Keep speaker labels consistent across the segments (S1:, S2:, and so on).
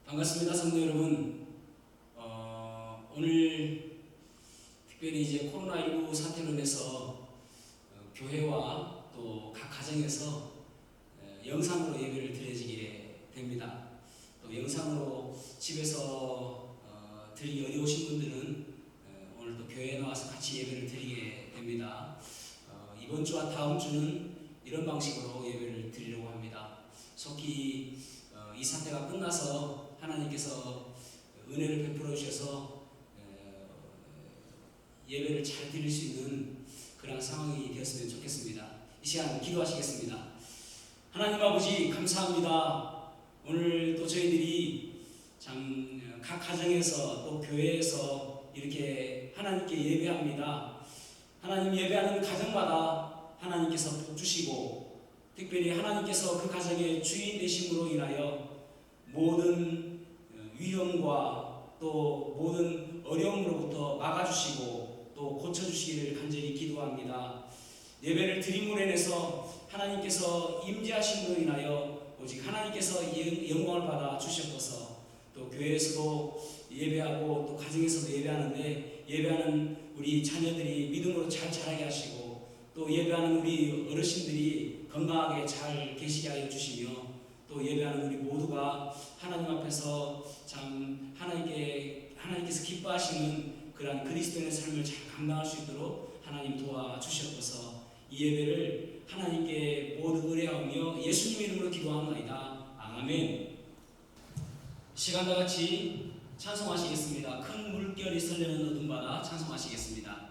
S1: 반갑습니다, 성도 여러분. 오늘 특별히 이제 코로나19 사태로 인해서 교회와 또 각 가정에서 영상으로 예배를 드려지게 됩니다. 또 영상으로 집에서 드리기 어려우신 분들은 오늘 또 교회에 나와서 같이 예배를 드리게 됩니다. 이번 주와 다음 주는 이런 방식으로 예배를 드리려고 합니다. 속히 이 사태가 끝나서 하나님께서 은혜를 베풀어 주셔서 예배를 잘 드릴 수 있는 그런 상황이 되었으면 좋겠습니다. 이 시간 기도하시겠습니다. 하나님 아버지 감사합니다. 오늘 또 저희들이 참 각 가정에서 또 교회에서 이렇게 하나님께 예배합니다. 하나님 예배하는 가정마다 하나님께서 복 주시고 특별히 하나님께서 그 가정의 주인 되심으로 인하여 모든 위험과 또 모든 어려움으로부터 막아주시고 또 고쳐주시기를 간절히 기도합니다. 예배를 드림으로 인해서 하나님께서 임재하심으로 인하여 오직 하나님께서 영광을 받아 주셨고서 또 교회에서도 예배하고 또 가정에서도 예배하는데 예배하는 우리 자녀들이 믿음으로 잘 자라게 하시고 또 예배하는 우리 어르신들이 건강하게 잘 계시게 하여 주시며 또 예배하는 우리 모두가 하나님 앞에서 참 하나님께서 기뻐하시는 그러한 그리스도인의 삶을 잘 감당할 수 있도록 하나님 도와주셨고서 이 예배를 하나님께 모두 의뢰하며 예수님의 이름으로 기도합니다. 아멘. 시간 다 같이 찬송하시겠습니다. 큰 물결이 설레는 어둠바다 찬송하시겠습니다.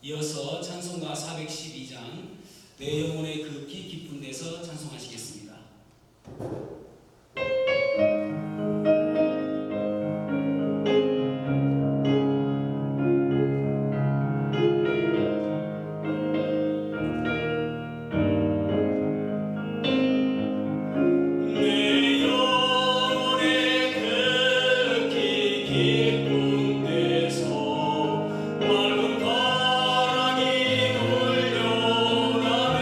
S1: 이어서 찬송가 412장 내 영혼의 급히 깊은 데서 찬송하시겠습니다.
S2: 맑은 바람이 울려나네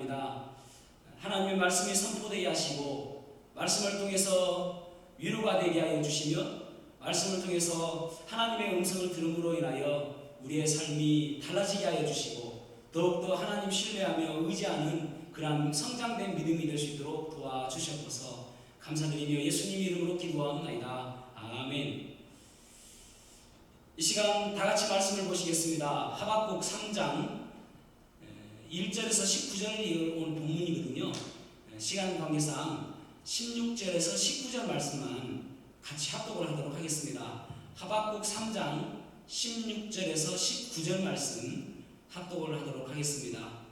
S1: 원합니다. 하나님의 말씀이 선포되게 하시고 말씀을 통해서 위로가 되게 하여 주시며 말씀을 통해서 하나님의 음성을 들음으로 인하여 우리의 삶이 달라지게 하여 주시고 더욱더 하나님 신뢰하며 의지하는 그런 성장된 믿음이 될 수 있도록 도와주셨소서. 감사드리며 예수님 이름으로 기도하옵나이다. 아멘. 이 시간 다 같이 말씀을 보시겠습니다. 하박국 3장 1절에서 19절이 오늘 본문이거든요. 시간 관계상 16절에서 19절 말씀만 같이 합독을 하도록 하겠습니다. 하박국 3장 16절에서 19절 말씀 합독을 하도록 하겠습니다.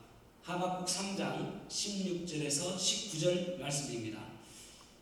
S1: 하박국 3장 16절에서 19절 말씀입니다.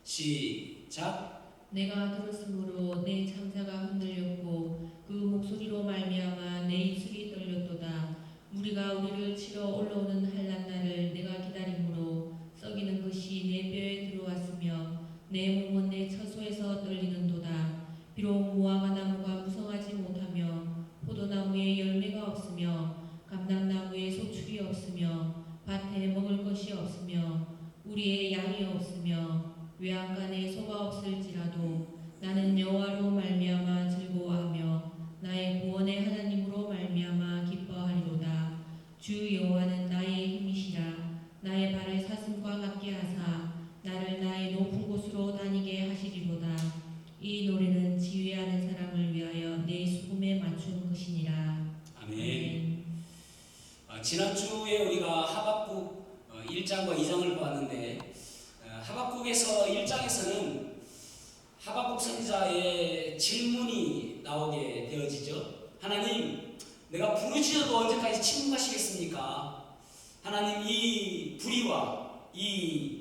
S1: 시작.
S2: 내가 들었으므로 내 창자가 흔들렸고 그 목소리로 말미암아 내 입술이 떨렸도다. 무리가 우리를 치러 올라오는 한란 날을 내가 기다림으로 썩이는 것이 내 뼈에 들어왔으며 내 몸은 내 처소에서 떨리는도다. 비록 무화과 나무가 무성하지 못하며 포도나무에 열매가 없으며 감람나무에 소출이 없으며 밭에 먹을 것이 없으며 우리의 양이 없으며 외양간에 소가 없을지라도 나는 여호와로 말미암아 즐거워하며 나의 구원의 하나님으로 말미암아 기뻐하리로다. 주 여호와는 나의 힘이시라. 나의 발을 사슴과 같게 하사 나를 나의 높은 곳으로 다니게 하시리로다. 이 노래는 지휘하는 사람을 위하여 내 수금에 맞춘 것이니라.
S1: 아멘. 지난주에 우리가 하박국 1장과 2장을 보았는데 하박국에서 1장에서는 하박국 선지자의 질문이 나오게 되어지죠. 하나님, 내가 부르짖어도 언제까지 침묵하시겠습니까? 하나님, 이 불의와 이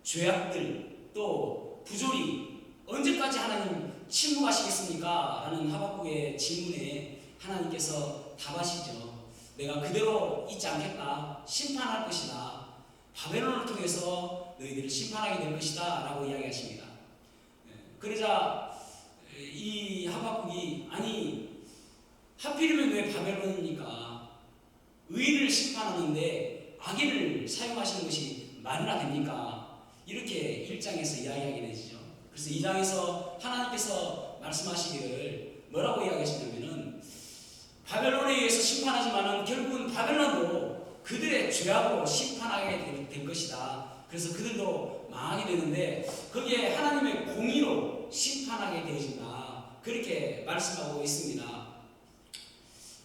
S1: 죄악들 또 부조리 언제까지 하나님 침묵하시겠습니까? 라는 하박국의 질문에 하나님께서 답하시죠. 내가 그대로 있지 않겠다. 심판할 것이다. 바벨론을 통해서 너희들을 심판하게 될 것이다 라고 이야기하십니다. 그러자 이 하박국이 아니 하필이면 왜 바벨론입니까? 의인을 심판하는데 악인을 사용하시는 것이 말이나 됩니까? 이렇게 1장에서 이야기하게 되죠. 그래서 2장에서 하나님께서 말씀하시기를 뭐라고 이야기하시냐면은 바벨론에 의해서 심판하지만은 결국은 바벨론도 그들의 죄악으로 심판하게 될 것이다. 그래서 그들도 망하게 되는데 거기에 하나님의 공의로 심판하게 되어진다. 그렇게 말씀하고 있습니다.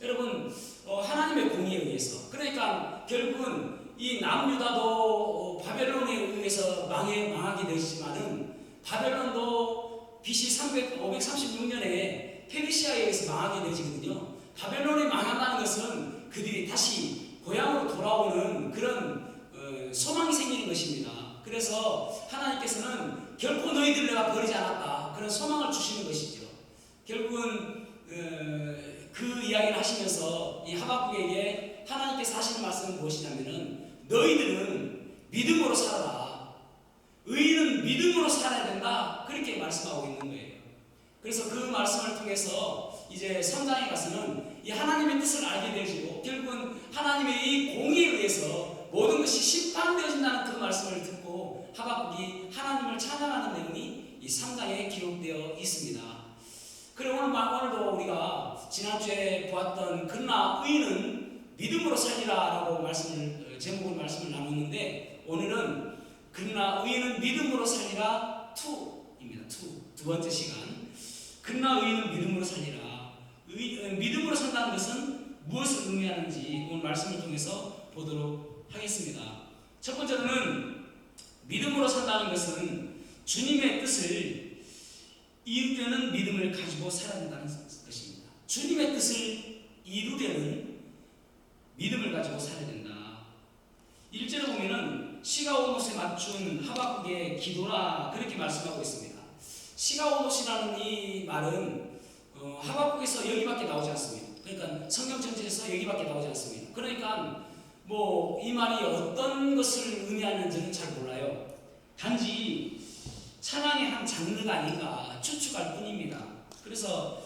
S1: 여러분, 하나님의 공의에 의해서 그러니까 결국은 이 남유다도 바벨론에 의해서 망하게 되지만은 바벨론도 BC 536년에 페르시아에 의해서 망하게 되지거든요. 바벨론이 망한다는 것은 그들이 다시 고향으로 돌아오는 그런 소망이 생기는 것입니다. 그래서 하나님께서는 결코 너희들 내가 버리지 않았다. 그런 소망을 주시는 것이죠. 결국은 그 이야기를 하시면서 이 하박국에게 하나님께서 하시는 말씀은 무엇이냐면은 너희들은 믿음으로 살아라. 의인은 믿음으로 살아야 된다. 그렇게 말씀하고 있는 거예요. 그래서 그 말씀을 통해서 이제 3장에 가서는 이 하나님의 뜻을 알게 되어지고 결국은 하나님의 이 공의에 의해서 모든 것이 심판되어진다는 그 말씀을 듣고 하박국이 하나님을 찬양하는 내용이 이 3장에 기록되어 있습니다. 그리고 오늘도 우리가 지난주에 보았던 그러나 의인은 믿음으로 살리라라고 제목을 말씀을 나눴는데 오늘은 그러나 의인은 믿음으로 살리라 2입니다. 두 번째 시간. 그러나 의인은 믿음으로 살리라. 믿음으로 산다는 것은 무엇을 의미하는지 오늘 말씀을 통해서 보도록 하겠습니다. 첫 번째로는 믿음으로 산다는 것은 주님의 뜻을 이루려는 믿음을 가지고 살아야 된다는 것입니다. 주님의 뜻을 이루려는 믿음을 가지고 살아야 된다. 1절에 보면은 시가 온 곳에 맞춘 하박국의 기도라 그렇게 말씀하고 있습니다. 시가 온 곳이라는 이 말은 하박국에서 여기밖에 나오지 않습니다. 그러니까 성경 전체에서 여기밖에 나오지 않습니다. 그러니까 이 말이 어떤 것을 의미하는지는 잘 몰라요. 단지 찬양의 한 장르가 아닌가 추측할 뿐입니다. 그래서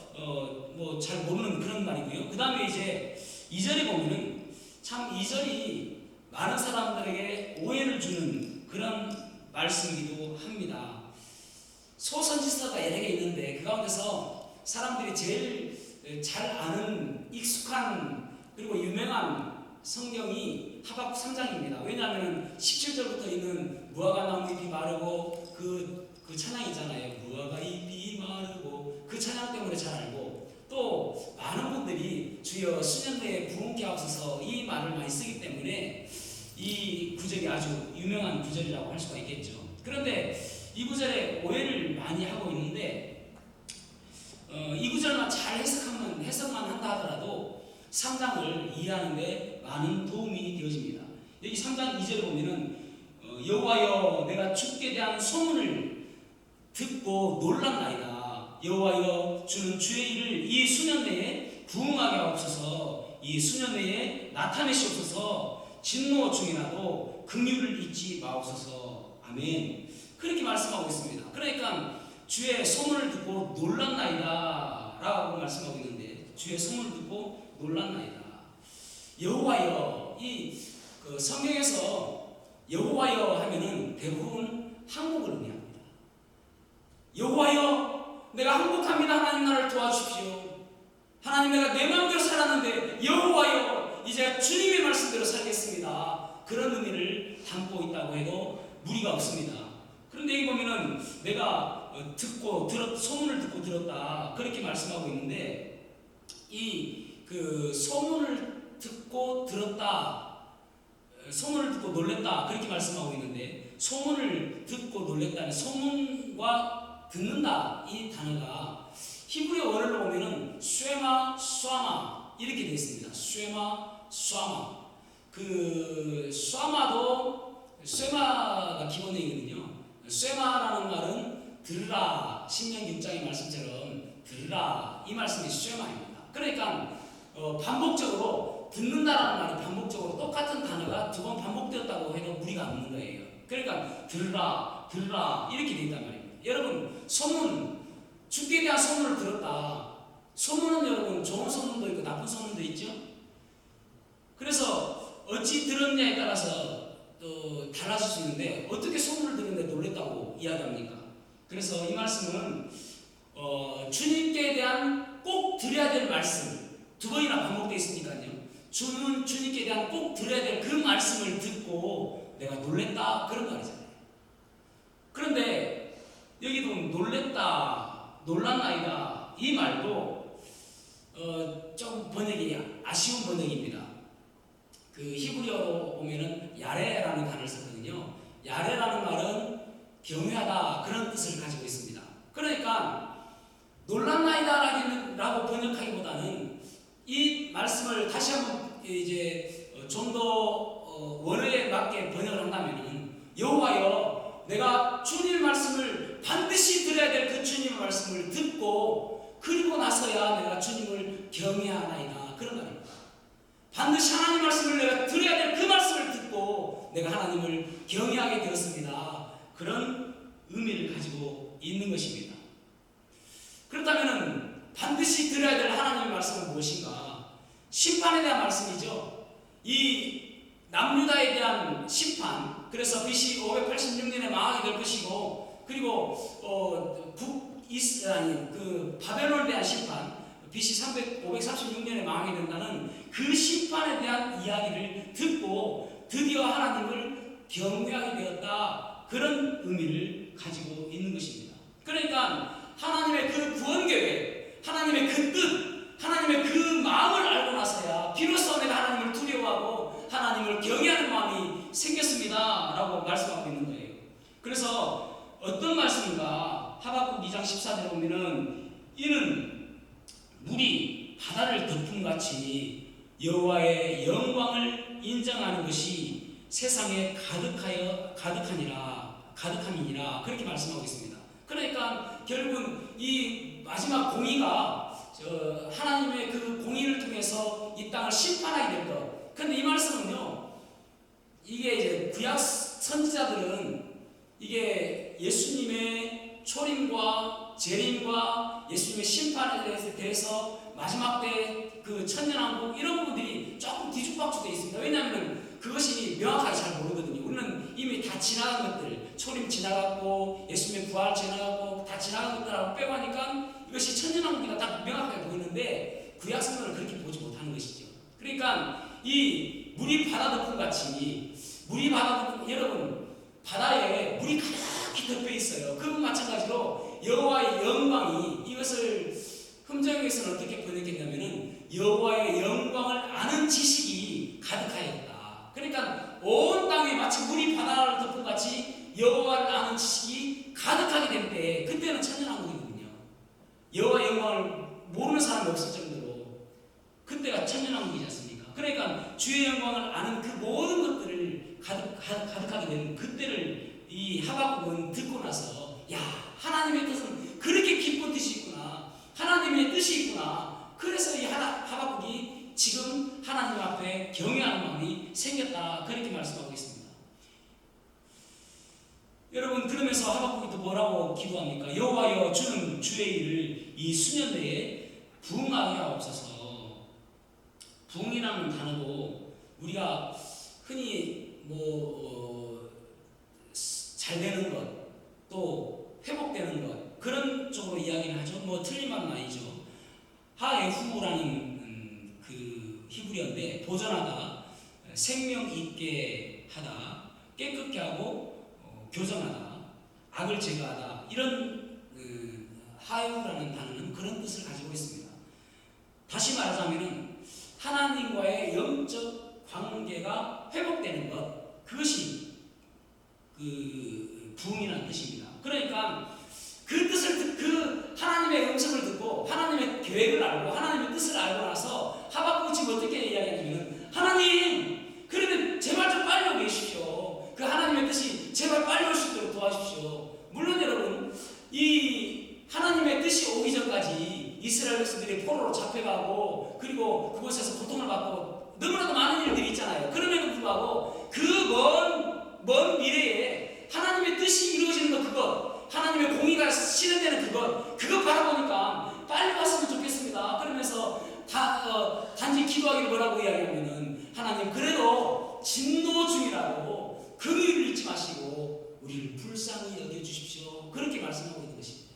S1: 잘 모르는 그런 말이고요. 그 다음에 이제 2절에 보면은 참 2절이 많은 사람들에게 오해를 주는 그런 말씀이기도 합니다. 소선지서가 여러 개 있는데 그 가운데서 사람들이 제일 잘 아는 익숙한 그리고 유명한 성경이 하박국 3장입니다. 왜냐하면 17절부터 있는 무화과 나무 잎이 마르고 그 찬양이잖아요. 무화과 잎이 마르고 그 찬양 때문에 잘 알고, 또 많은 분들이 주여 수년내에 부흥케 하옵소서 이 말을 많이 쓰기 때문에 이 구절이 아주 유명한 구절이라고 할 수가 있겠죠. 그런데 이 구절에 오해를 많이 하고 있는데 이 구절만 잘 해석만 한다 하더라도 3장을 이해하는 데 많은 도움이 되어집니다. 여기 3장 2절에 보면은 여호와여 내가 주께 대한 소문을 듣고 놀랐나이다. 여호와여 주는 주의 일을 이 수년 내에 부응하게 하옵소서. 이 수년 내에 나타내시옵소서. 진노 중이라도 긍휼을 잊지 마옵소서. 아멘. 그렇게 말씀하고 있습니다. 그러니까 주의 소문을 듣고 놀랐나이다 라고 말씀하고 있는데, 주의 소문을 듣고 놀랐나이다. 여호와여, 이 성경에서 여호와여 하면은 대부분 한국을 의미합니다. 여호와여, 내가 항복합니다. 하나님 나를 도와주십시오. 하나님, 내가 내 마음대로 살았는데 여호와여, 이제 주님의 말씀대로 살겠습니다. 그런 의미를 담고 있다고 해도 무리가 없습니다. 그런데 여기 보면은 내가 소문을 듣고 들었다 그렇게 말씀하고 있는데, 이 소문을 듣고 들었다, 소문을 듣고 놀랬다 그렇게 말씀하고 있는데, 소문을 듣고 놀랬다는 소문과 듣는다 이 단어가 히브리어 원어로 보면은 쉐마 쏴마 이렇게 되어 있습니다. 쉐마 쏴마. 쉐마가 기본형이거든요. 쉐마라는 말은 들으라, 신명기 6장의 말씀처럼 들으라 이 말씀이 쉐마입니다. 그러니까 반복적으로 듣는다라는 말이 반복적으로 똑같은 단어가 두 번 반복되었다고 해도 무리가 없는 거예요. 그러니까 들으라 이렇게 되어 있단 말입니다. 여러분, 소문, 주께 대한 소문을 들었다. 소문은 여러분 좋은 소문도 있고 나쁜 소문도 있죠. 그래서 어찌 들었냐에 따라서 또 달라질 수 있는데, 어떻게 소문을 듣는데 놀랬다고 이야기합니까? 그래서 이 말씀은 주님께 대한 꼭 드려야 될 말씀, 두 번이나 반복되어 있으니까요. 주님께 대한 꼭 드려야 될 그 말씀을 듣고 내가 놀랬다 그런 말이잖아요. 그런데 여기도 놀랬다, 놀랐나이다 이 말도 좀 번역이 아쉬운 번역입니다. 히브리어로 보면은 야레라는 단어를 썼거든요. 야레라는 말은 경외하다 그런 뜻을 가지고 있습니다. 그러니까 놀랐나이다라고 번역하기보다는 이 말씀을 다시 한번 이제 좀 더 원어에 맞게 번역을 한다면은, 여호와여, 내가 주님의 말씀을 반드시 들어야 될 그 주님의 말씀을 듣고 그리고 나서야 내가 주님을 경외하나이다 그런 말입니다. 반드시 하나님 말씀을 내가 들어야 될 그 말씀을 듣고 내가 하나님을 경외하게 되었습니다. 그런 의미를 가지고 있는 것입니다. 그렇다면 반드시 들어야 될 하나님의 말씀은 무엇인가? 심판에 대한 말씀이죠. 이 남유다에 대한 심판, 그래서 BC 586년에 망하게 될 것이고, 그리고 바벨론에 대한 심판, BC 536년에 망하게 된다는 그 심판에 대한 이야기를 듣고 드디어 하나님을 경외하게 되었다 그런 의미를 가지고 있는 것입니다. 그러니까 하나님의 그 구원 계획, 하나님의 그 뜻, 하나님의 그 마음을 알고 나서야 비로소 내가 하나님을 두려워하고 하나님을 경외하는 마음이 생겼습니다 라고 말씀하고 있는 거예요. 그래서 어떤 말씀인가? 하박국 2장 14절에 보면은 이는 물이 바다를 덮음같이 여호와의 영광을 인정하는 것이 세상에 가득함이니라 그렇게 말씀하고 있습니다. 그러니까 결국은 이 마지막 공의가 하나님의 그 공의를 통해서 이 땅을 심판하게 될 것. 근데 이 말씀은요, 이게 이제 구약 선지자들은 이게 예수님의 초림과 재림과 예수님의 심판에 대해서 마지막 때 그 천년왕국 이런 부분들이 조금 뒤죽박죽되어 있습니다. 왜냐하면 그 그것이 명확하게 잘 모르거든요. 우리는 이미 다 지나간 것들, 초림 지나갔고 예수님의 부활 지나갔고 다 지나간 것들하고 빼고 하니까 이것이 천년왕국이가 딱 명확하게 보이는데 구약 성경을 그렇게 보지 못하는 것이죠. 그러니까 이 물이 바다 덮음 같이 물이 바다 덮음, 여러분 바다에 물이 가득히 덮여 있어요. 그건 마찬가지로 여호와의 영광이 이것을 흠정에서는 어떻게 번역했냐면은 여호와의 영광을 아는 지식이 가득하였다. 그러니까 온 땅에 마치 물이 바다를 덮은 같이 여호와를 아는 지식이 가득하게 될 때 그때는 천년왕국이거든요. 여호와의 영광을 모르는 사람이 없을 정도로 그때가 천년왕국이지 않습니까? 그러니까 주의 영광을 아는 그 모든 것들을 가득하게 되는 그때를 이 하박국은 듣고 나서 야, 하나님의 뜻은 그렇게 깊은 뜻이 있구나. 하나님의 뜻이 있구나. 그래서 이 하박국이 지금 하나님 앞에 경외하는 마음이 생겼다. 그렇게 말씀하고 있습니다. 여러분 그러면서 하박국이 또 뭐라고 기도합니까? 여호와여 주는 주의 일을 이 수년 내에 부응하게 하옵소서. 부응이라는 단어도 우리가 흔히 잘 되는 것, 또 회복되는 것 그런 쪽으로 이야기를 하죠. 틀린 말은 아니죠. 하에후라는 그 히브리어인데 보존하다, 생명 있게 하다, 깨끗게 하고 교정하다, 악을 제거하다 이런 하에후라는 단어는 그런 뜻을 가지고 있습니다. 다시 말하자면은 하나님과의 영적 관계가 회복되는 것 그것이 그 부흥이라는 뜻입니다. 그러니까 그 뜻을 그 하나님의 음성을 듣고 하나님의 계획을 알고 하나님의 뜻을 알고 나서 하박국이 지금 어떻게 이야기하냐면 하나님 그러면 제발 좀 빨리 오게 해주십시오. 그 하나님의 뜻이 제발 빨리 올 수 있도록 도와주십시오. 물론 여러분 이 하나님의 뜻이 오기 전까지 이스라엘 백성들이 포로로 잡혀가고 그리고 그곳에서 고통을 받고 너무나도 많은 일들이 있잖아요. 그럼에도 불구하고 그 먼 미래에 하나님의 뜻이 이루어지는 것 그것 하나님의 공의가 실현되는 그것 바라보니까 빨리 왔으면 좋겠습니다. 그러면서 단지 기도하기를 뭐라고 이야기하면은 하나님 그래도 진노 중이라고 긍휼을 잊지 마시고 우리를 불쌍히 여겨주십시오. 그렇게 말씀하고 있는 것입니다.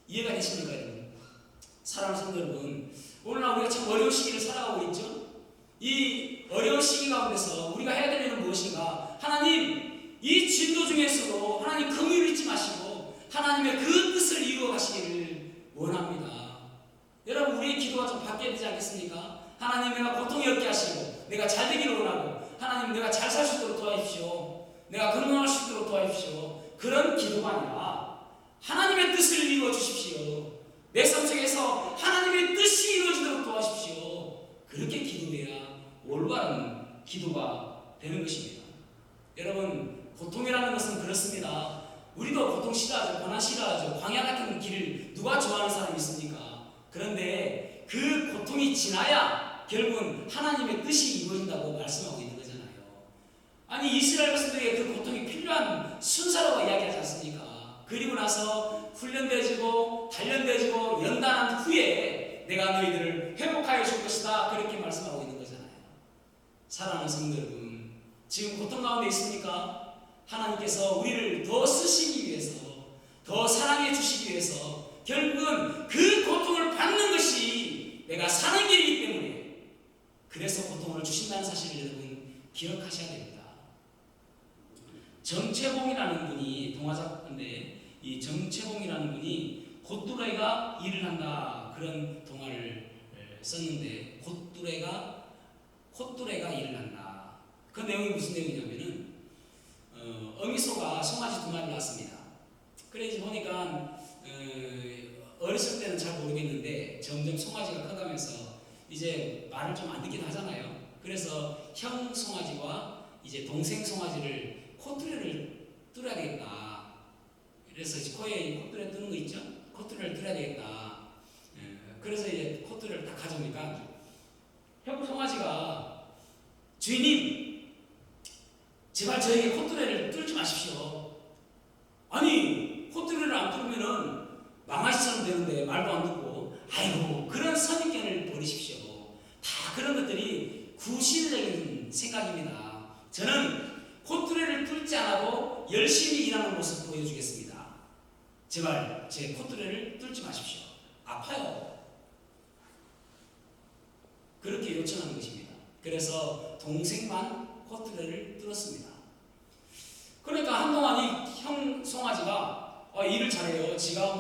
S1: 이해가 되십니까 여러분? 사랑하는 성도 여러분, 오늘날 우리가 참 어려운 시기를 살아가고 있죠. 이 어려운 시기 가운데서 우리가 해야 될 일은 무엇인가? 하나님 이 진도 중에서도 하나님 긍휼을 잊지 마시고 하나님의 그 뜻을 이루어 가시기를 원합니다. 여러분 우리의 기도가 좀 바뀌어야 되지 않겠습니까? 하나님 내가 고통이 없게 하시고 내가 잘 되기를 원하고 하나님 내가 잘 살 수 있도록 도와주십시오. 내가 건강할 수 있도록 도와주십시오. 그런 기도가 아니라 하나님의 뜻을 이루어 주십시오. 내 삶 속에서 하나님의 뜻이 이루어지도록 도와주십시오. 그렇게 기도해야 올바른 기도가 되는 것입니다. 여러분 고통이라는 것은 그렇습니다. 우리도 고통 싫어하죠. 고난 싫어하죠. 광야 같은 길을 누가 좋아하는 사람이 있습니까? 그런데 그 고통이 지나야 결국은 하나님의 뜻이 이루어진다고 말씀하고 있는 거잖아요. 아니 이스라엘 백성들에게 그 고통이 필요한 순서라고 이야기하지 않습니까? 그리고 나서 훈련되어지고 단련되어지고 연단한 후에 내가 너희들을 회복하여 줄 것이다. 그렇게 말씀하고 있는 거잖아요. 사랑하는 성도 여러분, 지금 고통 가운데 있습니까? 하나님께서 우리를 더 쓰시기 위해서, 더 사랑해 주시기 위해서 결국은 그 고통을 받는 것이 내가 사는 길이기 때문에 그래서 고통을 주신다는 사실을 여러분 기억하셔야 됩니다. 정채봉이라는 분이 동화작가인데 이 정채봉이라는 분이 곧두레가 일을 한다 그런 동화를 썼는데 콧두레가 일을 한다. 그 내용이 무슨 내용이냐면은 어미소가 송아지 2마리를 낳았습니다. 그래서 보니까 어렸을 때는 잘 모르겠는데 점점 송아지가 커가면서 이제 말을 좀 안 듣긴 하잖아요. 그래서 형 송아지와 이제 동생 송아지를 콧뚜레를 뚫어야 되겠다. 그래서 이제 코에 콧뚜레 뜨는 거 있죠? 콧뚜레를 뚫어야 되겠다. 그래서 이제 콧뚜레를 딱 가져오니까 형 송아지가 주인님 제발 저에게 콧뚜레를 뚫지 마십시오. 아니 콧뚜레를 안 뚫으면은 망아지처럼 되는데 말도 안 듣고 아이고 그런 선입견을 버리십시오. 다 그런 것들이 구실적인 생각입니다. 저는 콧뚜레를 뚫지 않아도 열심히 일하는 모습 보여주겠습니다. 제발 제 콧뚜레를 뚫지 마십시오. 아파요. 그렇게 요청하는 것입니다. 그래서 동생만 콧뚜레를 뚫었습니다. 그러니까 한동안 이 형 송아지가 일을 잘해요. 지가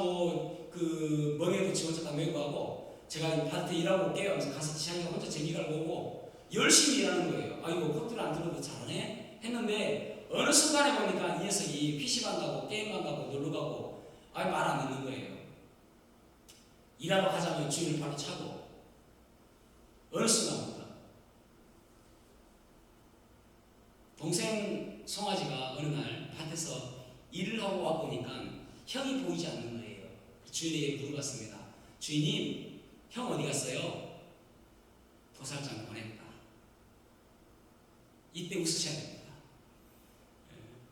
S1: 그 멍에도 지 혼자 다 메고 하고 제가 밭에 일하고 올게요 하면서 가서 지하니까 혼자 제기갈 보고 열심히 일하는 거예요. 이거 콧뚜레 안 뚫어도 잘하네 했는데 어느 순간에 보니까 이 녀석이 PC방 가고 게임만 가고 놀러 가고 말 안 듣는 거예요. 일하러 가자면 주인을 바로 차고 어느 순간부터 동생 송아지가 어느 날 밭에서 일을 하고 와 보니까 형이 보이지 않는 거예요. 주인에게 물어봤습니다. 주인님, 형 어디 갔어요? 도살장 보냈다. 이때 웃으셔야 됩니다.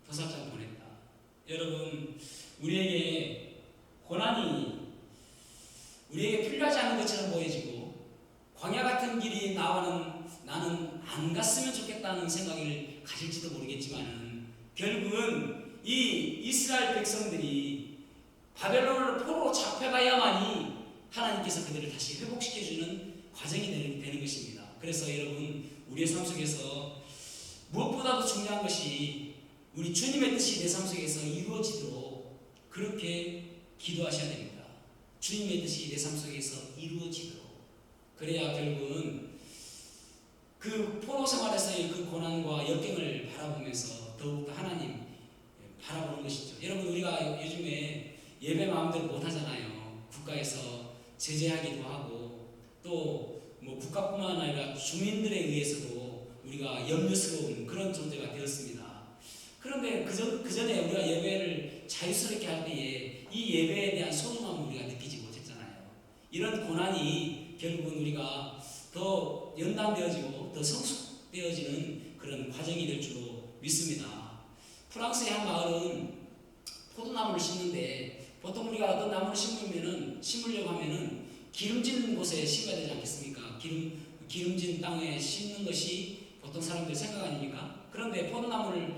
S1: 도살장 보냈다. 여러분, 우리에게 고난이 우리에게 필요하지 않은 것처럼 보여지고 광야 같은 길이 나는 안 갔으면 좋겠다는 생각을 가질지도 모르겠지만 결국은 이 이스라엘 백성들이 바벨론을 포로로 잡혀가야만이 하나님께서 그들을 다시 회복시켜주는 과정이 되는 것입니다. 그래서 여러분 우리의 삶 속에서 무엇보다도 중요한 것이 우리 주님의 뜻이 내 삶 속에서 이루어지도록 그렇게 기도하셔야 됩니다. 주님의 뜻이 내 삶 속에서 이루어지도록. 그래야 결국은 그 포로 생활에서의 그 고난과 역경을 바라보면서 더욱더 하나님 바라보는 것이죠. 여러분 우리가 요즘에 예배 마음대로 못하잖아요. 국가에서 제재하기도 하고 또 국가뿐만 아니라 주민들에 의해서도 우리가 염려스러운 그런 존재가 되었습니다. 그런데 그 전에 우리가 예배를 자유스럽게 할 때에 이 예배에 대한 소중함을 우리가 느끼지 못했잖아요. 이런 고난이 결국은 우리가 더 연단되어지고 더 성숙되어지는 그런 과정이 될 줄로 믿습니다. 프랑스의 한 마을은 포도나무를 심는데 보통 우리가 어떤 나무를 심으려고 하면은 기름진 곳에 심어야 되지 않겠습니까? 기름진 땅에 심는 것이 보통 사람들의 생각 아닙니까? 그런데 포도나무를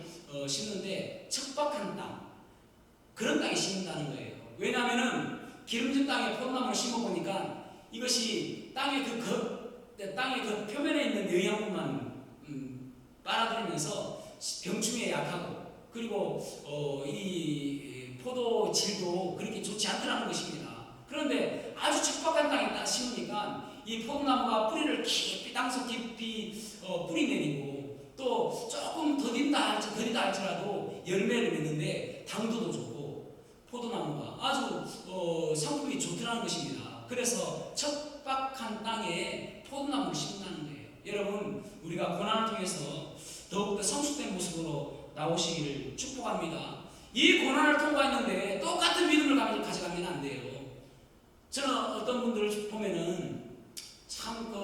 S1: 심는데 척박한 땅, 그런 땅에 심는다는 거예요. 왜냐하면은 기름진 땅에 포도나무를 심어보니까 이것이 땅의 그 표면에 있는 영양분만 빨아들이면서 병충해에 약하고 그리고 이 포도 질도 그렇게 좋지 않더라는 것입니다. 그런데 아주 척박한 땅에 딱 심으니까 이 포도나무가 뿌리를 깊이 땅속 깊이 뿌리 내리고 또 조금 더딘다 할지라도 열매를 맺는데 당도도 좋고 포도나무가 아주 상품이 좋더라는 것입니다. 그래서 척박한 땅에 포도나무를 심는다는 거예요. 여러분 우리가 고난을 통해서 더욱더 성숙된 모습으로 나오시기를 축복합니다. 이 고난을 통과했는데 똑같은 믿음을 가져가면 안 돼요. 저는 어떤 분들을 보면은 참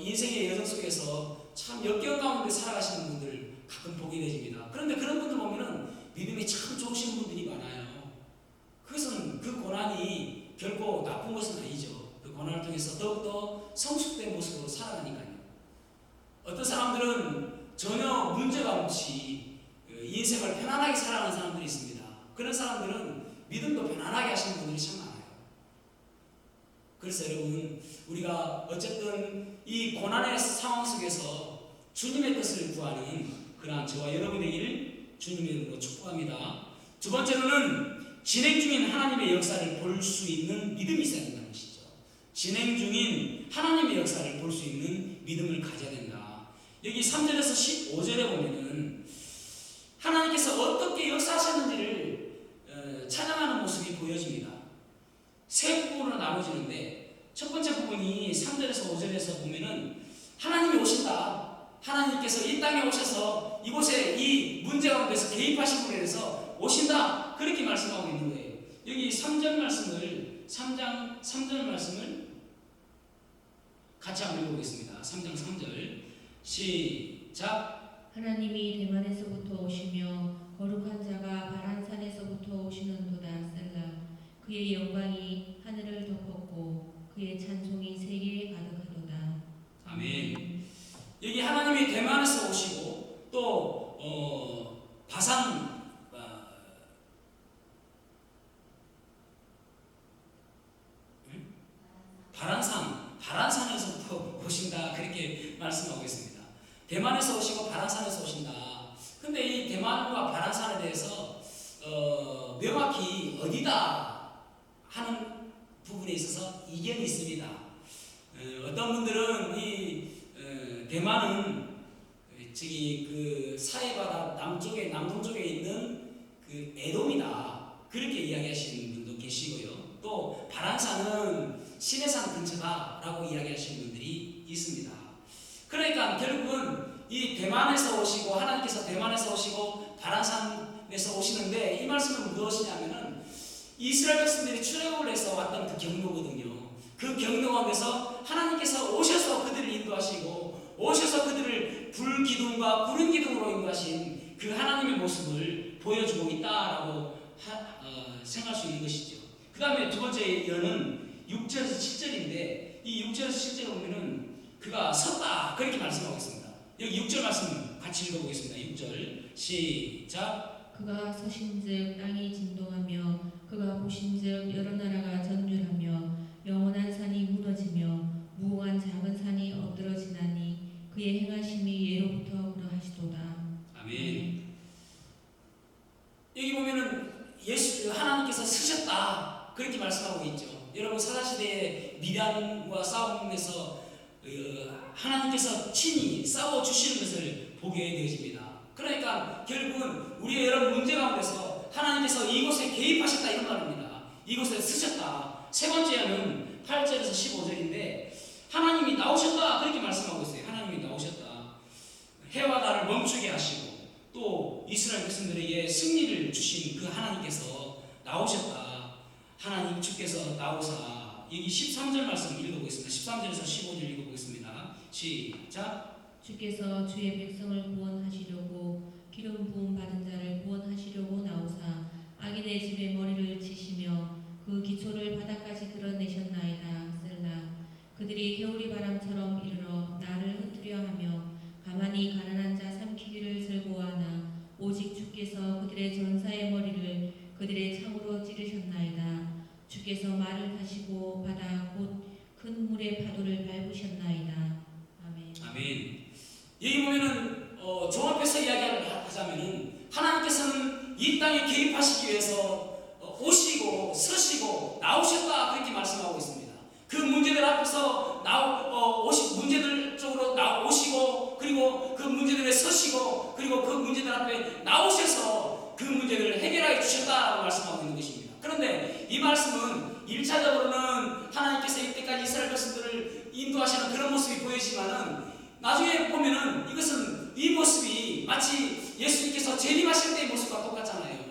S1: 인생의 여정 속에서 참 역경 가운데 살아가시는 분들 가끔 보게 되집니다. 그런데 그런 분들 보면은 믿음이 참 좋으신 분들이 많아요. 그것은 그 고난이 결코 나쁜 것은 아니죠. 그 고난을 통해서 더욱더 성숙된 모습으로 살아가니까요. 어떤 사람들은 전혀 문제가 없이 인생을 편안하게 살아가는 사람들이 있습니다. 그런 사람들은 믿음도 편안하게 하시는 분들이 참 많아요. 그래서 여러분 우리가 어쨌든 이 고난의 상황 속에서 주님의 뜻을 구하는 그러한 저와 여러분 되기를 주님의 이름으로 축복합니다. 두 번째로는 진행 중인 하나님의 역사를 볼 수 있는 믿음이 있어야 된다는 것이죠. 진행 중인 하나님의 역사를 볼 수 있는 믿음을 가져야 된다. 여기 3절에서 15절에 보면은 하나님께서 어떻게 역사하셨는지를 찬양하는 모습이 보여집니다. 세 부분으로 나눠지는데 첫 번째 부분이 3절에서 5절에서 보면은 하나님이 오신다. 하나님께서 이 땅에 오셔서 이곳에 이 문제 가운데서 개입하신 분에 대해서 오신다. 그렇게 말씀하고 있는 거예요. 여기 3절 말씀을 3절 말씀을 같이 한번 읽어보겠습니다. 3장 3절 시작.
S2: 하나님이 대만에서부터 오시며 거룩한 자가 바란산에서부터 오시는도다. 셀라. 그의 영광이 하늘을 덮었고 그의 찬송이 세계에 가득하도다.
S1: 아멘. 대만에서 오시고 바란산에서 오신다. 근데 이 대만과 바란산에 대해서 명확히 어디다 하는 부분에 있어서 이견이 있습니다. 어떤 분들은 이 대만은 저기 그 사해바다 남동쪽에 있는 그 에돔이다, 그렇게 이야기하시는 분도 계시고요. 또 바란산은 시내산 근처다라고 이야기하시는 분들이 있습니다. 그러니까 결국은 이 대만에서 오시고, 하나님께서 대만에서 오시고 바란산에서 오시는데, 이 말씀은 무엇이냐면은 이스라엘 백성들이 출애굽을 해서 왔던 그 경로거든요. 그 경로 가운데서 하나님께서 오셔서 그들을 인도하시고, 오셔서 그들을 불기둥과 구름 기둥으로 인도하신 그 하나님의 모습을 보여주고 있다라고 생각할 수 있는 것이죠. 그 다음에 두 번째 예언은 6절에서 7절인데, 이 6절에서 7절에 보면은 그가 섰다, 그렇게 말씀하고 있습니다. 여기 6절 말씀 같이 읽어보겠습니다. 6절 시작.
S2: 그가 서신즉 땅이 진동하며 그가 보신즉 여러 나라가 전율하며 영원한 산이 무너지며 무궁한 작은 산이 엎드러지나니 그의 행하심이 예로부터 그러하시도다.
S1: 아멘. 여기 보면은 하나님께서 서셨다, 그렇게 말씀하고 있죠. 여러분, 사사시대의 미디안과 싸움에서 하나님께서 친히 싸워주시는 것을 보게 되어집니다. 그러니까 결국은 우리의 여러 문제 가운데서 하나님께서 이곳에 개입하셨다, 이런 말입니다. 이곳에 서셨다. 세 번째는 8절에서 15절인데 하나님이 나오셨다, 그렇게 말씀하고 있어요. 하나님이 나오셨다. 해와 달을 멈추게 하시고 또 이스라엘 백성들에게 승리를 주신 그 하나님께서 나오셨다. 하나님 주께서 나오사. 여기 13절 말씀 읽어보겠습니다. 13절에서 15절 읽어보겠습니다. 시작.
S2: 주께서 주의 백성을 구원하시려고 기름 부음 받은 자를 구원하시려고 나오사 악인의 집에 머리를 치시며 그 기초를 바닥까지 드러내셨나이다. 셀라. 그들이 겨울이 바람처럼 이르러 나를 흩으려 하며 가만히 가난한 자 삼키기를 즐거워하나 오직 주께서 그들의 전사의 머리를 그들의 창으로 찌르셨나이다. 주께서 말을 하시고 바다 곧 큰 물의 파도를 밟으셨나이다. 아멘.
S1: 아멘. 여기 보면은 종합해서 이야기를 하자면은 하나님께서는 이 땅에 개입하시기 위해서 오시고 서시고 나오셨다, 그렇게 말씀하고 있습니다. 그 문제들 앞에서 문제들 쪽으로 오시고, 그리고 그 문제들에 서시고, 그리고 그 문제들 앞에 나오셔서 그 문제들을 해결하여 주셨다고 말씀하고 있는 것입니다. 그런데 이 말씀은 1차적으로는 하나님께서 이때까지 이스라엘 백성들을 인도하시는 그런 모습이 보이지만은 나중에 보면은 이것은 이 모습이 마치 예수님께서 재림하실 때의 모습과 똑같잖아요.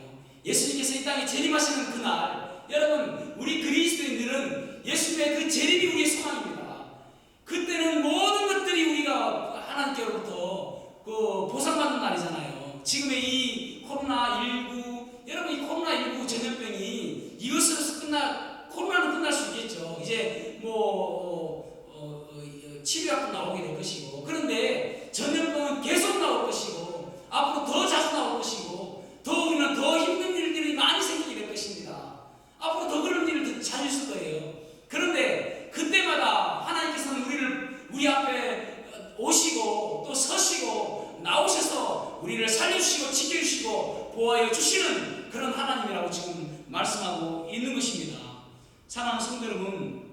S1: 예수님께서 이 땅에 재림하시는 그날, 여러분, 우리 그리스도인들은 예수님의 그 재림이 우리의 소망입니다. 그때는 모든 것들이 우리가 하나님께로부터 그 보상받는 날이잖아요. 지금의 이 코로나19, 여러분, 이 코로나19 전염병이 이것으로서 코로나는 끝날 수 있겠죠. 이제 치료약도 나오게 될 것이고, 그런데 전염병은 계속 나올 것이고, 앞으로 더 자주 나올 것이고, 더 우리는 더 힘든 일들이 많이 생기게 될 것입니다. 앞으로 더 그런 일을 자주 있을 거예요. 그런데 그때마다 하나님께서는 우리 앞에 오시고 또 서시고 나오셔서 우리를 살려주시고 지켜주시고 보호하여 주시는 그런 하나님이라고 지금 말씀하고 있는 것입니다. 사랑하는 성도 여러분,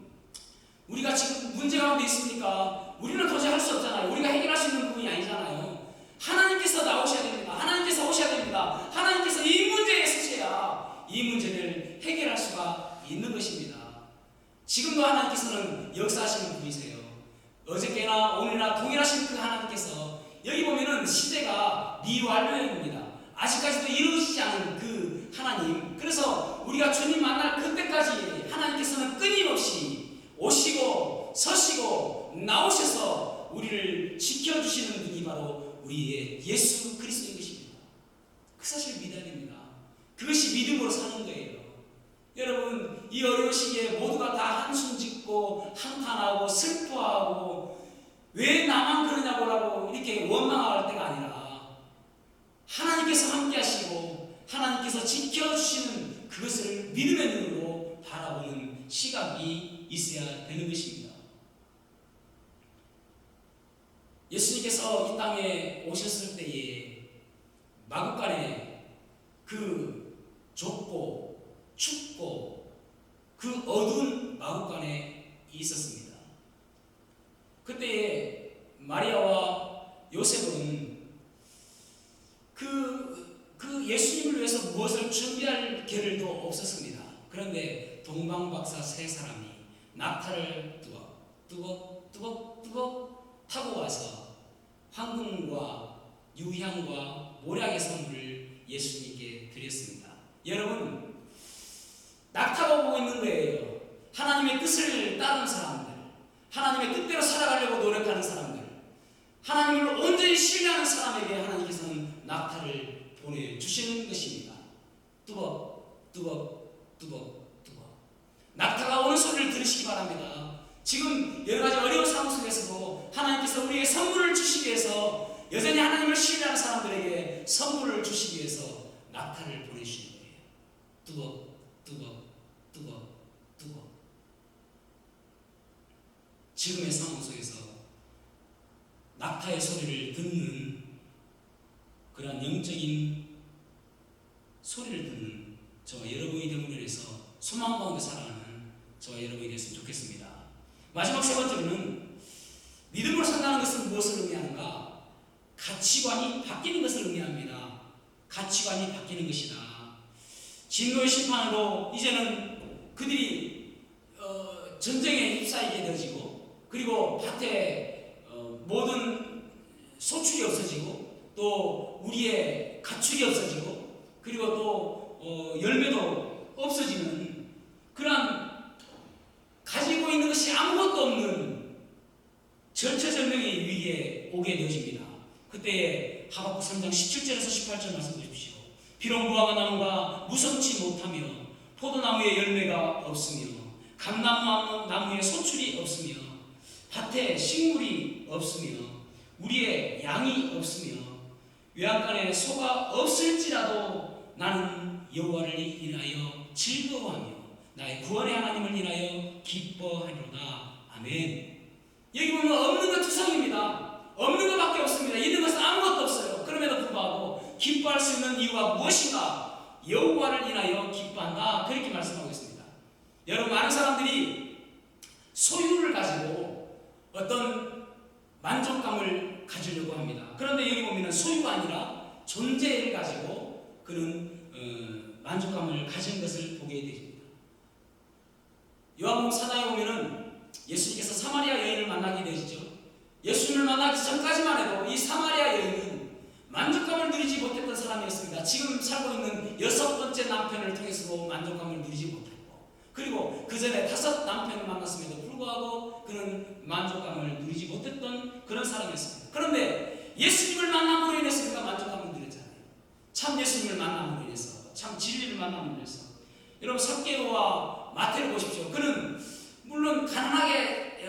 S1: 우리가 지금 문제 가운데 있으니까 우리는 도저히 할 수 없잖아요. 우리가 해결할 수 있는 부분이 아니잖아요. 하나님께서 나오셔야 됩니다. 하나님께서 오셔야 됩니다. 하나님께서 이 문제에 서셔야 이 문제를 해결할 수가 있는 것입니다. 지금도 하나님께서는 역사하시는 분이세요. 어저께나 오늘이나 동일하신 그 하나님께서, 여기 보면은 시대가 미완료입니다. 아직까지도 이루어지지 않은 그 하나님. 그래서 우리가 주님 만날 그때까지 하나님께서는 끊임없이 오시고 서시고 나오셔서 우리를 지켜주시는 분이 바로 우리의 예수 그리스도인 것입니다. 그 사실을 믿어야 됩니다. 그것이 믿음으로 사는 거예요. 여러분, 이 어려운 시기에 모두가 다 한숨 짓고 한탄하고 슬퍼하고 왜 나만 그러냐고 이렇게 원망할 때가 아니라 하나님께서 함께 하시고 하나님께서 지켜주시는 그것을 믿음의 눈으로 바라보는 시각이 있어야 되는 것입니다. 예수님께서 이 땅에 땅에 오셨을 때에 마국간에 그 좁고 춥고 그 어두운 마국간에 있었습니다. 그때에 마리아와 요셉은 그 예수님을 위해서 무엇을 준비할 겨를도 없었습니다. 그런데 동방박사 세 사람이 낙타를 뚜벅 타고 와서 황금과 유향과 모략의 선물을 예수님께 드렸습니다. 여러분, 낙타가 오고 있는 거예요. 하나님의 뜻을 따르는 사람들, 하나님의 뜻대로 살아가려고 노력하는 사람들, 하나님을 온전히 신뢰하는 사람에게 하나님께서는 낙타를 보내주시는 것입니다. 뚜벅. 낙타가 오는 소리를 들으시기 바랍니다. 지금 여러 가지 어려운 상황 속에서도 하나님께서 우리에게 선물을 주시기 위해서, 여전히 하나님을 신뢰하는 사람들에게 선물을 주시기 위해서 낙타를 보내주시는 거예요. 뚜벅. 지금의 상황 속에서 낙타의 소리를 듣는, 그러한 영적인 소리를 듣는 저와 여러분이 되므로 인해서 소망 가운데 살아가는 저와 여러분이 됐으면 좋겠습니다. 마지막 세 번째로는 믿음으로 산다는 것은 무엇을 의미하는가? 가치관이 바뀌는 것을 의미합니다. 가치관이 바뀌는 것이다. 진노의 심판으로 이제는 그들이 전쟁에 휩싸이게 되어지고, 그리고 밭에 모든 소출이 없어지고, 또 우리의 가축이 없어지고, 그리고 또 열매도 없어지는 그러한 가지고 있는 것이 아무것도 없는 절체절명의 위기에 오게 되어집니다. 그때 하박국 3장 17절에서 18절 말씀 주십시오. 비록 무화과 나무가 무성치 못하며 포도나무에 열매가 없으며 감나무에 소출이 없으며 밭에 식물이 없으며 우리의 양이 없으며 외양간에 소가 없을지라도 나는 여호와를 인하여 즐거워하며 나의 구원의 하나님을 인하여 기뻐하리로다. 아멘. 여기 보면 없는 것 투성입니다. 없는 것밖에 없습니다. 있는 것은 아무것도 없어요. 그럼에도 불구하고 기뻐할 수 있는 이유가 무엇인가? 여호와를 인하여 기뻐한다. 그렇게 말씀하고 있습니다. 여러분, 많은 사람들이 소유를 가지고 어떤 만족감을 가지려고 합니다. 그런데 여기 보면 소유가 아니라 존재를 가지고 그는 만족감을 가진 것을 보게 됩니다. 요한복음 4장에 보면은 예수님께서 사마리아 여인을 만나게 되시죠. 예수님을 만나기 전까지만 해도 이 사마리아 여인은 만족감을 누리지 못했던 사람이었습니다. 지금 살고 있는 6번째 남편을 통해서도 만족감을 누리지 못했고, 그리고 그 전에 5 남편을 만났음에도 불구하고 그는 만족감을 누리지 못했던 그런 사람이었습니다. 그런데 예수님을 만남으로 인해서 그가 만족감을 누렸잖아요. 참 예수님을 만남으로 인해서, 참 진리를 만남으로 인해서. 여러분, 삭개오와 마태를 보십시오. 그는 물론 가난하게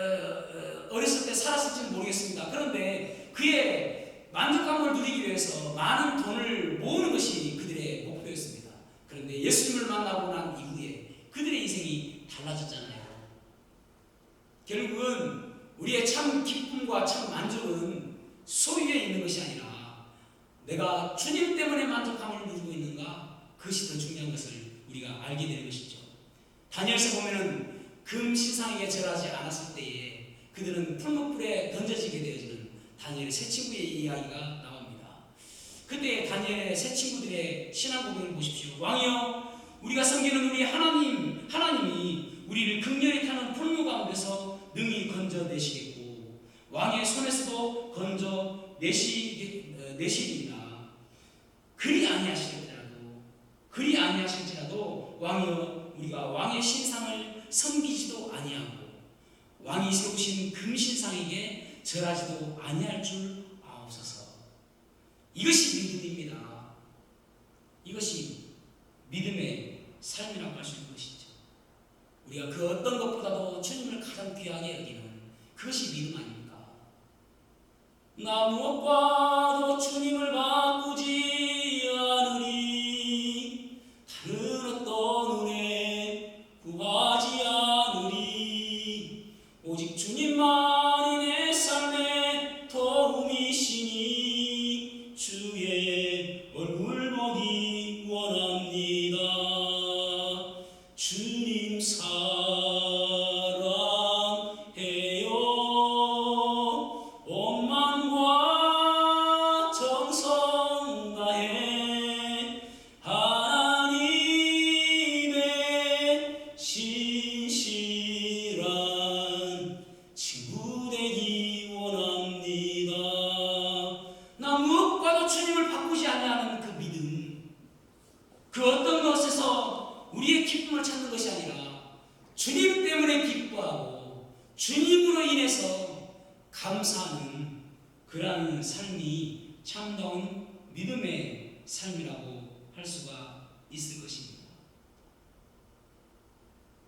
S1: 어렸을 때 살았을지는 모르겠습니다. 그런데 그의 만족감을 누리기 위해서 많은 돈을 모으는 것이 그들의 목표였습니다. 그런데 예수님을 만나고 난 이후에 그들의 인생이 달라졌잖아요. 결국은 우리의 참 기쁨과 참 만족은 소유에 있는 것이 아니라 내가 주님 때문에 만족감을 누리고 있는가, 그것이 더 중요한 것을 우리가 알게 되는 것이죠. 다니엘서 보면은 금 신상에게 절하지 않았을 때에 그들은 풀무불에 던져지게 되어지는 다니엘의 세 친구의 이야기가 나옵니다. 그때 다니엘의 세 친구들의 신앙 고백을 보십시오. 왕이여, 우리가 섬기는 우리 하나님이 우리를 극렬히 타는 풀무 가운데서 능히 건져내시겠고 왕의 손에서도 건져내시리이다. 그리 아니하실지라도 왕이여, 우리가 왕의 신상을 섬기지도 아니하고 왕이 세우신 금신상에게 절하지도 아니할 줄 아옵소서. 이것이 믿음입니다. 이것이 믿음의 삶이라고 할 수 있는 것이죠. 우리가 그 어떤 것보다도 주님을 가장 귀하게 여기는 그것이 믿음 아닙니까? 나 무엇과도 주님을 바꾸지 않으리, 다른 어떤 은혜 구하지 않으리, 오직 주님만이 내 삶의 도움이시니 그 어떤 것에서 우리의 기쁨을 찾는 것이 아니라 주님 때문에 기뻐하고 주님으로 인해서 감사하는 그러한 삶이 참다운 믿음의 삶이라고 할 수가 있을 것입니다.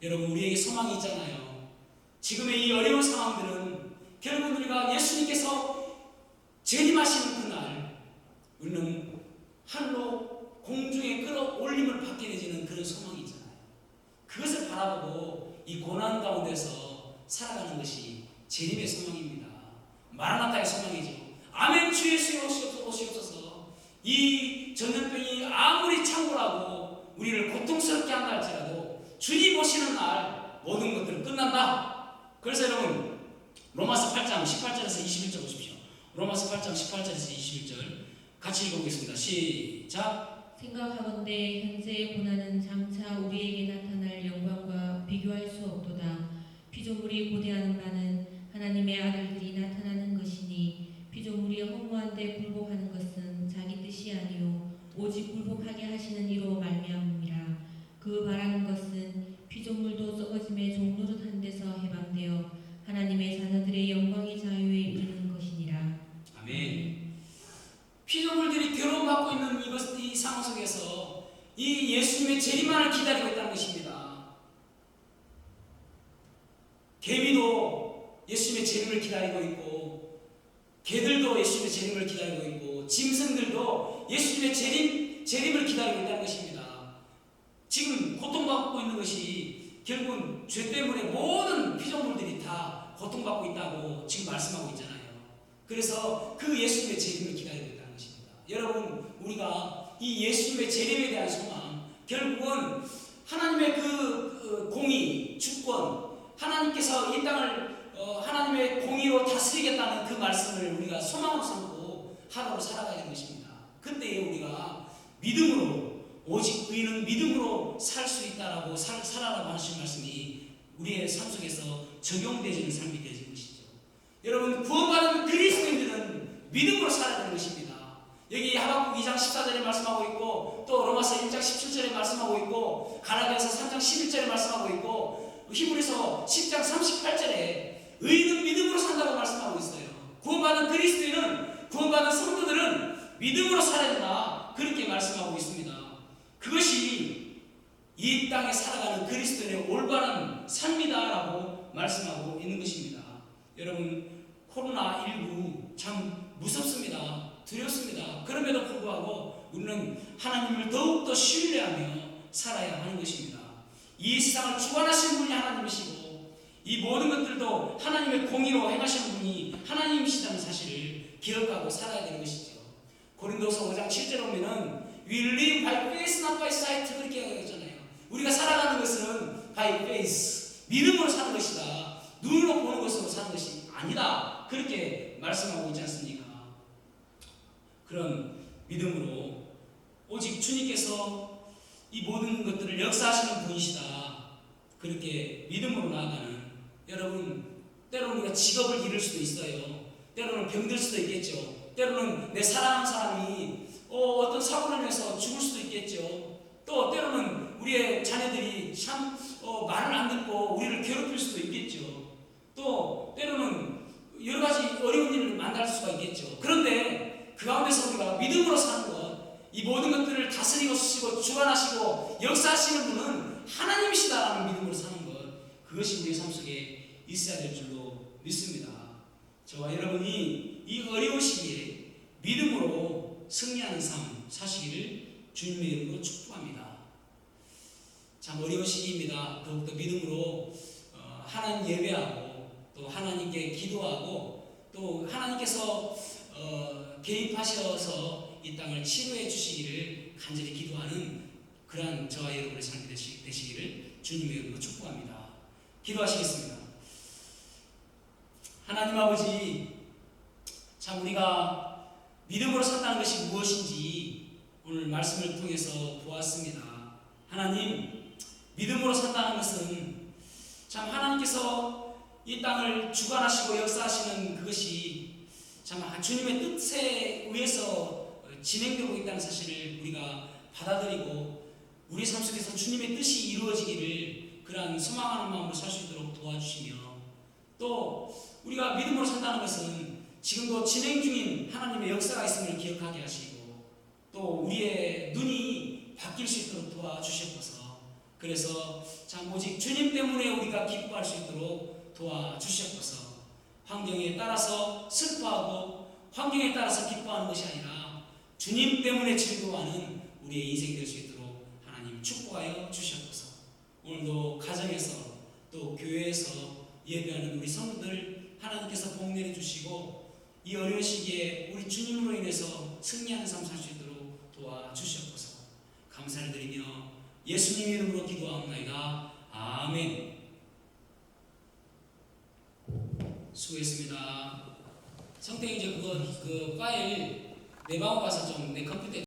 S1: 여러분, 우리에게 소망이 있잖아요. 지금의 이 어려운 상황들은 결국 우리가 예수님께서 재림하시는 그날 우리는 하늘로 공중에 끌어올림을 받게 되지는 그런 소망이 있잖아요. 그것을 바라보고 이 고난 가운데서 살아가는 것이 재림의 소망입니다. 마라나타의 소망이죠. 아멘. 주 예수의 오시옵소서. 이 전염병이 아무리 창궐하고 우리를 고통스럽게 한다 할지라도 주님 오시는 날 모든 것들은 끝난다. 그래서 여러분, 로마서 8장 18절에서 21절 보십시오. 로마서 8장 18절에서 21절 같이 읽어보겠습니다. 시작.
S2: 생각하건대 현재의 고난은 장차 우리에게 나타날 영광과 비교할 수 없도다. 피조물이 고대하는 바는 하나님의 아들들이 나타나는 것이니 피조물이 허무한데 굴복하는 것은 자기 뜻이 아니요 오직 굴복하게 하시는 이로 말미암음이라. 그 바라는 것은 피조물도 썩어짐의 종노릇한 데서 해방되어 하나님의 자녀들의 영광의 자유에 이르는 것이니라.
S1: 아멘. 피조물들이 괴로움받고 있는 이 상황 속에서 이 예수님의 재림만을 기다리고 있다는 것입니다. 개미도 예수님의 재림을 기다리고 있고, 개들도 예수님의 재림을 기다리고 있고, 짐승들도 예수님의 재림을 기다리고 있다는 것입니다. 지금 고통받고 있는 것이 결국은 죄 때문에 모든 피조물들이 다 고통받고 있다고 지금 말씀하고 있잖아요. 그래서 그 예수님의 재림을 기다리고 있다는 것입니다. 여러분, 우리가 이 예수님의 재림에 대한 소망, 결국은 하나님의 그 공의, 주권, 하나님께서 이 땅을 하나님의 공의로 다스리겠다는 그 말씀을 우리가 소망으로 삼고 하루로 살아가야 하는 것입니다. 그때에 우리가 믿음으로, 오직 의인은 믿음으로 살 수 있다라고 살아라고 하신 말씀이 우리의 삶 속에서 적용되어지는 삶이 되어지는 것이죠. 여러분, 구원받은 그리스도인들은 믿음으로 살아야 되는 것입니다. 여기 하박국 2장 14절에 말씀하고 있고, 또 로마서 1장 17절에 말씀하고 있고, 갈라디아서 3장 11절에 말씀하고 있고, 히브리서 10장 38절에 의인은 믿음으로 산다고 말씀하고 있어요. 구원받은 그리스도인은, 구원받은 성도들은 믿음으로 살아야 된다, 그렇게 말씀하고 있습니다. 그것이 이 땅에 살아가는 그리스도인의 올바른 삶이다라고 말씀하고 있는 것입니다. 여러분, 코로나19 참 무섭습니다. 두렵습니다. 그럼에도 불구하고 우리는 하나님을 더욱더 신뢰하며 살아야 하는 것입니다. 이 세상을 주관하시는 분이 하나님이시고, 이 모든 것들도 하나님의 공의로 행하시는 분이 하나님이시다는 사실을 기억하고 살아야 되는 것이죠. 고린도서 5장 7절에 보면은 We live by faith, not by sight, 그렇게 얘기하잖아요. 우리가 살아가는 것은 by faith, 믿음으로 사는 것이다. 눈으로 보는 것으로 사는 것이 아니다. 그렇게 말씀하고 있지 않습니까? 그런 믿음으로 오직 주님께서 이 모든 것들을 역사하시는 분이시다. 그렇게 믿음으로 나아가는, 여러분, 때로는 우리가 직업을 잃을 수도 있어요. 때로는 병들 수도 있겠죠. 때로는 내 사랑하는 사람이 어떤 사고로 인해서 죽을 수도 있겠죠. 또 때로는 우리의 자녀들이 참 말을 안 듣고 우리를 괴롭힐 수도 있겠죠. 또 때로는 여러 가지 어려운 일을 만날 수가 있겠죠. 그런데 그 가운데서 우리가 믿음으로 사는 것, 이 모든 것들을 다스리고 쓰시고 주관하시고 역사하시는 분은 하나님이시다라는 믿음으로 사는 것, 그것이 우리의 삶 속에 있어야 될 줄로 믿습니다. 저와 여러분이 이 어려운 시기에 믿음으로 승리하는 삶 사시기를 주님의 이름으로 축복합니다. 참 어려운 시기입니다. 더욱더 믿음으로 하나님 예배하고, 또 하나님께 기도하고, 또 하나님께서 개입하셔서 이 땅을 치료해 주시기를 간절히 기도하는 그러한 저와 여러분의 삶이 되시기를 주님의 이름으로 축복합니다. 기도하시겠습니다. 하나님 아버지, 참 우리가 믿음으로 산다는 것이 무엇인지 오늘 말씀을 통해서 보았습니다. 하나님, 믿음으로 산다는 것은 참 하나님께서 이 땅을 주관하시고 역사하시는 그것이 참 주님의 뜻에 의해서 진행되고 있다는 사실을 우리가 받아들이고, 우리 삶 속에서 주님의 뜻이 이루어지기를 그러한 소망하는 마음으로 살 수 있도록 도와주시며, 또 우리가 믿음으로 산다는 것은 지금도 진행 중인 하나님의 역사가 있음을 기억하게 하시고, 또 우리의 눈이 바뀔 수 있도록 도와주셨소서. 그래서 참 오직 주님 때문에 우리가 기뻐할 수 있도록 도와주셨소서. 환경에 따라서 슬퍼하고 환경에 따라서 기뻐하는 것이 아니라 주님 때문에 즐거워하는 우리의 인생이 될 수 있도록 하나님 축복하여 주셨소서. 오늘도 가정에서 또 교회에서 예배하는 우리 성도들 하나님께서 복 내려주시고, 이 어려운 시기에 우리 주님으로 인해서 승리하는 삶 살 수 있도록 도와주셨소서. 감사를 드리며 예수님 이름으로 기도하옵나이다. 아멘. 수고했습니다. 성태 이제 그 파일 내 방으로 가서 좀 내 컴퓨터에